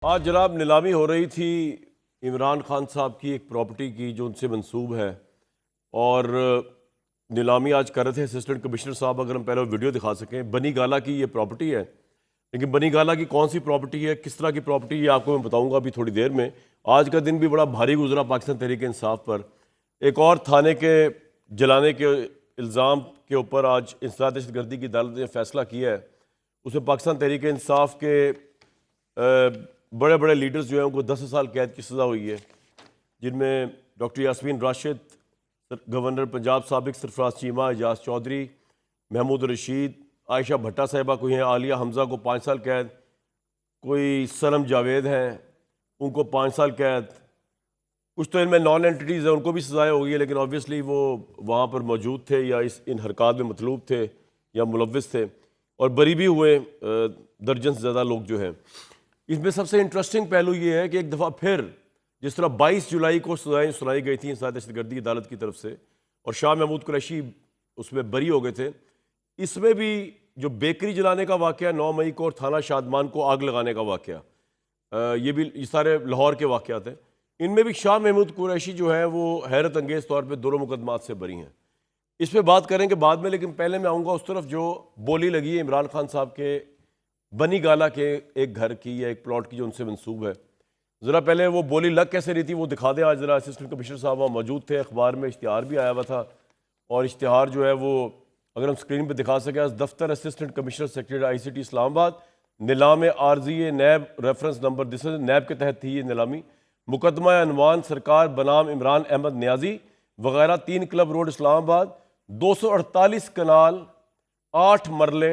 आज जनाब नीलामी हो रही थी इमरान खान साहब की एक प्रॉपर्टी की जो उनसे मंसूब है। और नीलामी आज कर रहे थे असिस्टेंट कमिश्नर साहब। अगर हम पहले वो वीडियो दिखा सकें। बनी गाला की ये प्रॉपर्टी है, लेकिन बनी गाला की कौन सी प्रॉपर्टी है, किस तरह की प्रॉपर्टी है, ये आपको मैं बताऊंगा अभी थोड़ी देर में। आज का दिन भी बड़ा भारी गुजरा पाकिस्तान तहरीक इंसाफ पर। एक और थाने के जलाने के इल्ज़ाम के ऊपर आज इंसदाद दहशतगर्दी की अदालत ने फैसला किया है। उसमें पाकिस्तान तहरीक इंसाफ के बड़े बड़े लीडर्स जो हैं उनको 10 साल कैद की सज़ा हुई है, जिनमें डॉक्टर यास्मीन राशिद, गवर्नर पंजाब साबिक सरफराज चीमा, एजाज चौधरी, महमूद रशीद, आयशा भट्टा साहिबा को हैं, आलिया हमज़ा को 5 साल कैद, कोई सनम जावेद हैं उनको 5 साल कैद। कुछ तो इनमें नॉन एंटिटीज़ हैं उनको भी सजाएं हो गई है, लेकिन ऑब्वियसली वो वहाँ पर मौजूद थे या इन हरकत में मतलूब थे या मुलव्विस थे, और बरी भी हुए दर्जन से ज़्यादा लोग जो हैं। इसमें सबसे इंटरेस्टिंग पहलू ये है कि एक दफ़ा फिर जिस तरह 22 जुलाई को सजाएं सुनाई गई थी इंसदाद दहशतगर्दी अदालत की तरफ से, और शाह महमूद कुरैशी उसमें बरी हो गए थे, इसमें भी जो बेकरी जलाने का वाक़या 9 मई को और थाना शादमान को आग लगाने का वाक़या, ये सारे लाहौर के वाक़यात हैं। इनमें भी शाह महमूद कुरैशी जो है वो हैरत अंगेज़ तौर पर दोनों मुकदमात से बरी हैं। इस पर बात करेंगे बाद में, लेकिन पहले मैं आऊँगा उस तरफ जो बोली लगी है इमरान खान साहब के बनी गाला के एक घर की या एक प्लॉट की जो उनसे मंसूब है। ज़रा पहले वो बोली लग कैसे रही थी वो दिखा दें। आज ज़रा असिस्टेंट कमिश्नर साहब वहाँ मौजूद थे, अखबार में इश्तिहार भी आया हुआ था, और इश्तिहार जो है वो अगर हम स्क्रीन पर दिखा सकें, दफ्तर assistant commissioner secretary ICT Islamabad, नीलाम आर्जी नैब रेफरेंस नंबर, दिस नैब के तहत थी ये नीलामी। मुकदमा अनवान सरकार बनाम इमरान अहमद न्याजी वगैरह, 3 क्लब रोड इस्लामाबाद, 248 कनाल, 8 मरले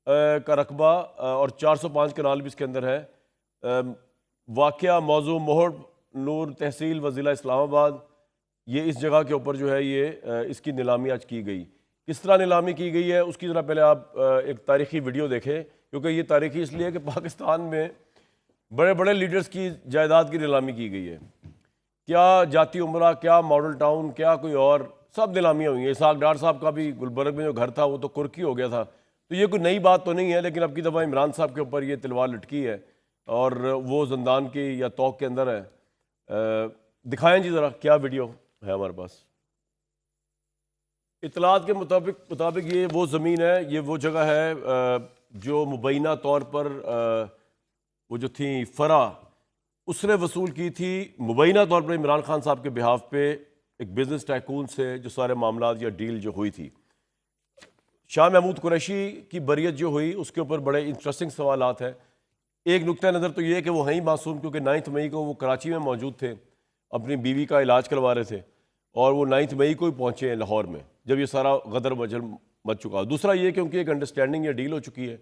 का रकबा, और 405 कनाल भी इसके अंदर है। वाक़या मौजू मोहर नूर तहसील व ज़िला इस्लामाबाद। ये इस जगह के ऊपर जो है ये इसकी नीलामी आज की गई। किस तरह नीलामी की गई है उसकी ज़रा पहले आप एक तारीखी वीडियो देखें, क्योंकि ये तारीखी इसलिए है कि पाकिस्तान में बड़े बड़े लीडर्स की जायदाद की नीलामी की गई है। क्या जाती उमरा, क्या मॉडल टाउन, क्या कोई और, सब नीलामियाँ हुई हैं। इसाक डार साहब का भी गुलबर्ग में जो घर था वो तो कुर्की हो गया था। तो ये कोई नई बात तो नहीं है, लेकिन अब की दफ़ा इमरान साहब के ऊपर ये तलवार लटकी है और वो जंदान की या तौक के अंदर है। दिखाएं जी ज़रा क्या वीडियो है हमारे पास। इतलात के मुताबिक ये वो ज़मीन है, ये वो जगह है जो मुबैना तौर पर वो जो थी फरा उसने वसूल की थी मुबैना तौर पर इमरान खान साहब के बिहाफ पे एक बिजनेस टाइकून से, जो सारे मामला या डील जो हुई थी। शाह महमूद कुरैशी की बरियत जो हुई उसके ऊपर बड़े इंटरेस्टिंग सवालात हैं। एक नुक्ता नज़र तो ये है कि वो हैं ही मासूम, क्योंकि 9 मई को वो कराची में मौजूद थे, अपनी बीवी का इलाज करवा रहे थे, और वो 9 मई को ही पहुँचे हैं लाहौर में जब ये सारा गदर मजल मच चुका। दूसरा ये कि उनकी एक अंडरस्टैंडिंग या डील हो चुकी है,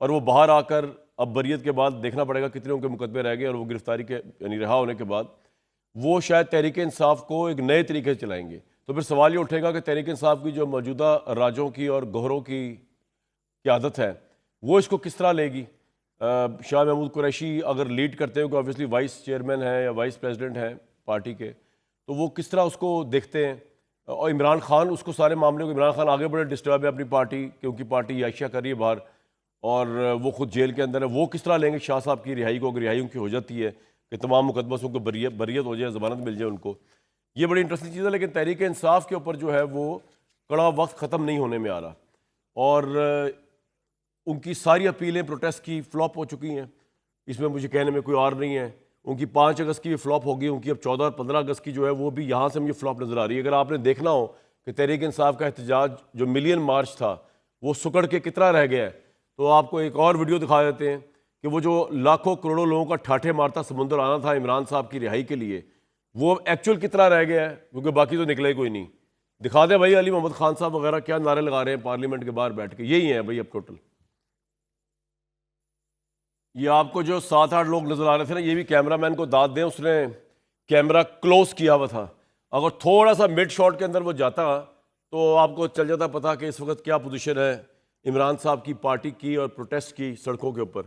और वो बाहर आकर अब बरियत के बाद देखना पड़ेगा कितने उनके मुकदमे रह गए, और वो गिरफ्तारी के यानी रिहा होने के बाद वो शायद तहरीक इंसाफ को एक नए तरीके से चलाएंगे। तो फिर सवाल ये उठेगा कि तहरीक इंसाफ की जो मौजूदा राजों की और गहरों की क़यादत है वो इसको किस तरह लेगी। शाह महमूद कुरैशी अगर लीड करते हो कि ऑब्वियसली वाइस चेयरमैन है या वाइस प्रेसिडेंट हैं पार्टी के, तो वो किस तरह उसको देखते हैं। और इमरान खान उसको सारे मामले को, इमरान खान आगे बड़े डिस्टर्ब है अपनी पार्टी, क्योंकि पार्टी याशिया कर रही है बाहर, और वो खुद जेल के अंदर है। वो किस तरह लेंगे शाह साहब की रिहाई को, अगर रिहाई उनकी हो जाती है कि तमाम मुकदमों से उनको बरियत हो जाए, ज़मानत मिल जाए उनको। ये बड़ी इंटरेस्टिंग चीज़ है। लेकिन तहरीक इंसाफ के ऊपर जो है वो कड़ा वक्त ख़त्म नहीं होने में आ रहा, और उनकी सारी अपीलें प्रोटेस्ट की फ्लॉप हो चुकी हैं। इसमें मुझे कहने में कोई और नहीं है। उनकी 5 अगस्त की भी फ्लॉप होगी, उनकी अब 14 और 15 अगस्त की जो है वो भी यहाँ से मुझे फ्लॉप नज़र आ रही है। अगर आपने देखना हो कि तहरीक इंसाफ का एहतजाज जो मिलियन मार्च था वो सुकड़ के कितना रह गया है, तो आपको एक और वीडियो दिखा देते हैं कि वो जो लाखों करोड़ों लोगों का ठाठे मारता समुंदर आना था इमरान साहब की रिहाई के लिए, वो एक्चुअल कितना रह गया है, क्योंकि बाकी तो निकले कोई नहीं। दिखा दें भाई, अली मोहम्मद खान साहब वगैरह क्या नारे लगा रहे हैं पार्लियामेंट के बाहर बैठ के। यही है भाई अब टोटल। ये आपको जो 7-8 लोग नजर आ रहे थे ना, ये भी कैमरामैन को दाद दें, उसने कैमरा क्लोज किया हुआ था। अगर थोड़ा सा मिड शॉट के अंदर वो जाता तो आपको चल जाता पता कि इस वक्त क्या पोजीशन है इमरान साहब की पार्टी की और प्रोटेस्ट की सड़कों के ऊपर।